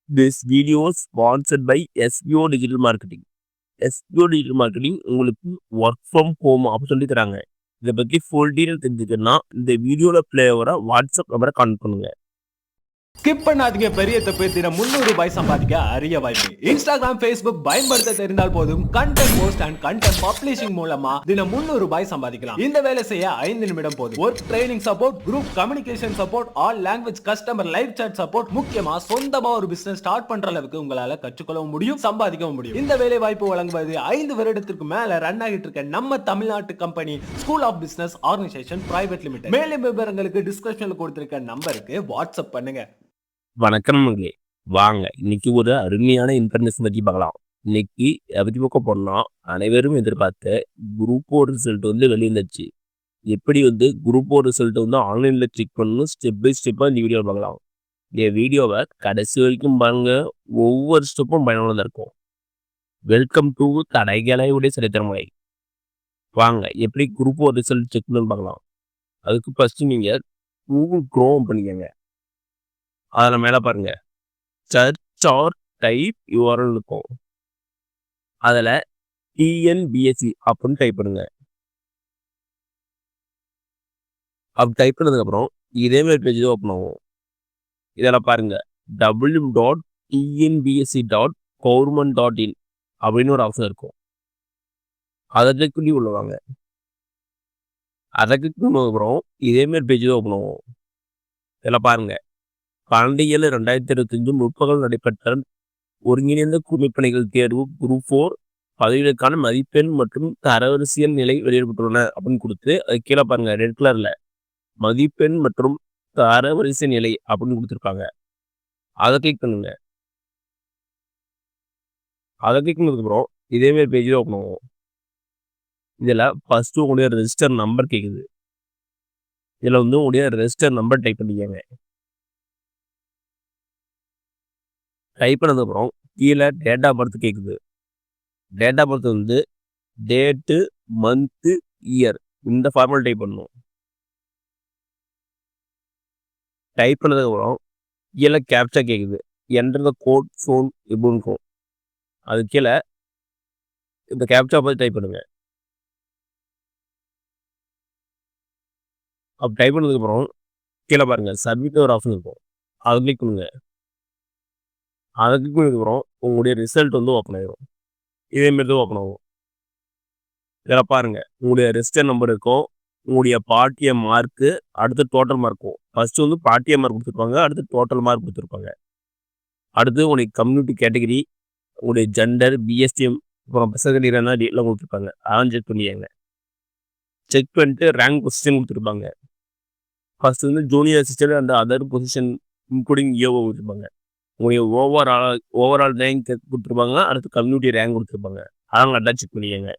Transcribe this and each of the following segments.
This video is sponsored by SBO Digital Marketing. SBO Digital Marketing உங்களுக்கு work from home opportunity தராங்க. இதை பற்றி full detail தெரிஞ்சுக்கணும்னா இந்த வீடியோவில் ப்ளே ஆகிற வாட்ஸ்அப் நம்பரை கான்டெக்ட் பண்ணுங்க. ஸ்கிப் பண்ணாதீங்க, பெரிய தப்பு. தினம் 300 ரூபாய் சம்பாதிக்க அரிய வாய்ப்பு. இன்ஸ்டாகிராம், ஃபேஸ்புக் பயன்படுத்த தெரிந்தால் போதும். Content post and content publishing மூலமா தினம் 300 ரூபாய் சம்பாதிக்கலாம். இந்த வேலை செய்ய 5 நிமிடம் போதும். Work training support, group communication support, all language customer live chat support. முக்கியமா சொந்தமா ஒரு பிசினஸ் ஸ்டார்ட் பண்ற அளவுக்கு உங்களால கற்றுக்கொள்ளவும் முடியும், சம்பாதிக்கவும் முடியும். இந்த வேலை வாய்ப்பு வழங்குவது 5 வருடத்திற்கு மேல ரன் ஆகிட்டு இருக்க நம்ம தமிழ்நாட்டு company school of business organisation private limited. மேலும் விவரங்களுக்கு டிஸ்கிரிப்ஷன்ல கொடுத்திருக்க நம்பருக்கு வாட்ஸ்அப் பண்ணுங்க. வணக்கம் நண்பர்களே, வாங்க இன்னைக்கு ஒரு அருமையான இன்ஃபர்மேஷன் பற்றி பார்க்கலாம். இன்னைக்கு எப்படி பக்கம் போனோம்னா, அனைவரும் எதிர்பார்த்த குரூப் 4 ரிசல்ட் வெளியிருந்துச்சு. எப்படி குரூப் 4 ரிசல்ட் ஆன்லைனில் செக் பண்ணணும், ஸ்டெப் பை ஸ்டெப்பாக இந்த வீடியோ பார்க்கலாம். இந்த வீடியோவை கடைசி வரைக்கும் பாருங்க, ஒவ்வொரு ஸ்டெப்பும் பயனுள்ளதாக இருக்கும். வெல்கம் டு தடைகளையுடைய சரித்திரமுறை. வாங்க எப்படி குரூப் 4 ரிசல்ட் செக் பண்ணணும்னு பார்க்கலாம். அதுக்கு ஃபஸ்ட்டு நீங்கள் கூகுள் க்ரோம் பண்ணிக்கோங்க. அதில் மேலே பாருங்க, சர்ச் ஆர் டைப் யூஆர்எல் இருக்கும். அதில் டிஎன்பிஎஸ்சி அப்படின்னு டைப் பண்ணுங்க. அப்படி டைப் பண்ணதுக்கப்புறம் இதேமாதிரி பேஜ் தான் ஓப்பன் ஆகும். இதில் பாருங்க, www.tnbsc.government.in அப்படின்னு ஒரு ஆப்ஷன் இருக்கும். அதை கிளிக் பண்ணி உள்ளவாங்க. அதை கிளிக் பண்ணதுக்கப்புறம் இதேமாதிரி பேஜ் தான் ஓப்பன் ஆகும். இதில் பாருங்க, 12/7/2025 முற்பகல் நடைபெற்ற ஒருங்கிணைந்த குடிமைப்பணிகள் தேர்வு குரூப் 4 பதவிகளுக்கான மதிப்பெண் மற்றும் தரவரிசையல் நிலை வெளியிடப்பட்டுள்ளன அப்படின்னு கொடுத்து, அது கீழே பாருங்க ரெட் கலர்ல மதிப்பெண் மற்றும் தரவரிசை நிலை அப்படின்னு கொடுத்துருப்பாங்க. அதை கிளிக் பண்ணுங்க. அதை கிளிக் பண்ணதுக்கப்புறம் இதேமாதிரி பேஜ் ஓப்பன் ஆகும். இதில் ஃபர்ஸ்ட் உங்களுடைய ரெஜிஸ்டர் நம்பர் கேட்குது. இதில் உங்களுடைய ரெஜிஸ்டர் நம்பர் டைப் பண்ணிக்கோங்க. டைப் பண்ணதுக்கப்புறம் கீழே டேட் ஆஃப் பர்த் கேட்குது. Date of birth date, month, year இந்த ஃபார்மல் டைப் பண்ணணும். டைப் பண்ணதுக்கப்புறம் கீழே கேப்சா கேட்குது. என்டர் த கோட் ஃபோன் இப்படின்னு இருக்கும். அது கீழே இந்த கேப்சா பார்த்து டைப் பண்ணுங்க. அப்போ டைப் பண்ணதுக்கப்புறம் கீழே பாருங்க சப்மிட் ஒரு ஆப்ஷன் இருக்கும். அதை கிளிக் பண்ணுங்க. அதை கிளிக் பண்ணதுக்கப்புறம் உங்களுடைய ரிசல்ட் ஓப்பன் ஆகிடும். இதேமாரி தான் ஓப்பன் ஆகும். இதில் பாருங்கள், உங்களுடைய ரெஜிஸ்டர் நம்பர் இருக்கும், உங்களுடைய பார்ட்டிய மார்க்கு, அடுத்து டோட்டல் மார்க்கும். ஃபஸ்ட்டு பார்ட்டிய மார்க் கொடுத்துருப்பாங்க, அடுத்து டோட்டல் மார்க் கொடுத்துருப்பாங்க. அடுத்து உங்களுக்கு கம்யூனிட்டி கேட்டகரி, உங்களுடைய ஜெண்டர், பிஎஸ்டிஎம், அப்புறம் பசங்க டீலாம் கொடுத்துருப்பாங்க. அதான் செக் பண்ணியாங்க. செக் பண்ணிட்டு ரேங்க் பொசிஷன் கொடுத்துருப்பாங்க. First junior assistant and other position including AO கொடுத்துருப்பாங்க. உங்களுடைய ஓவரால் ரேங்க் கொடுத்துருப்பாங்க. அடுத்து கம்யூனிட்டி ரேங்க் கொடுத்துருப்பாங்க. அதான் நல்லா செக் பண்ணிக்கங்க.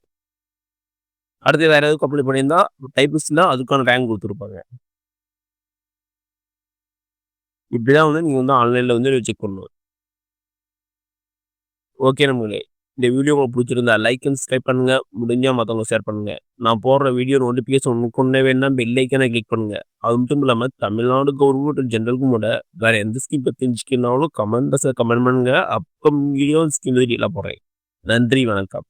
அடுத்து வேறு எதுவும் அப்ளை பண்ணியிருந்தா டைப்பிஸ்ட்னா அதுக்கான ரேங்க் கொடுத்துருப்பாங்க. இப்படிதான் நீங்கள் ஆன்லைனில் செக் பண்ணணும். ஓகே நம்மளே, இந்த வீடியோ உங்களுக்கு பிடிச்சிருந்தா லைக் அண்ட் சப்ஸ்கிரைப் பண்ணுங்க. முடிஞ்சால் மற்றவங்க ஷேர் பண்ணுங்க. நான் போடுற வீடியோ நோட்டிஃபிகேஷன் உங்களுக்கு வேணும்னா பெல் ஐக்கானை கிளிக் பண்ணுங்க. அது மட்டும் இல்லாமல் தமிழ்நாடு கவர்மெண்ட் ஜென்ரலுக்கும் கூட வேறு எந்த ஸ்கீம் பற்றி தெரிஞ்சுக்கணும்னாலும் கமெண்ட் பண்ணுங்க. அப்போ வீடியோ ஸ்கீம் டீலாக போடுறேன். நன்றி, வணக்கம்.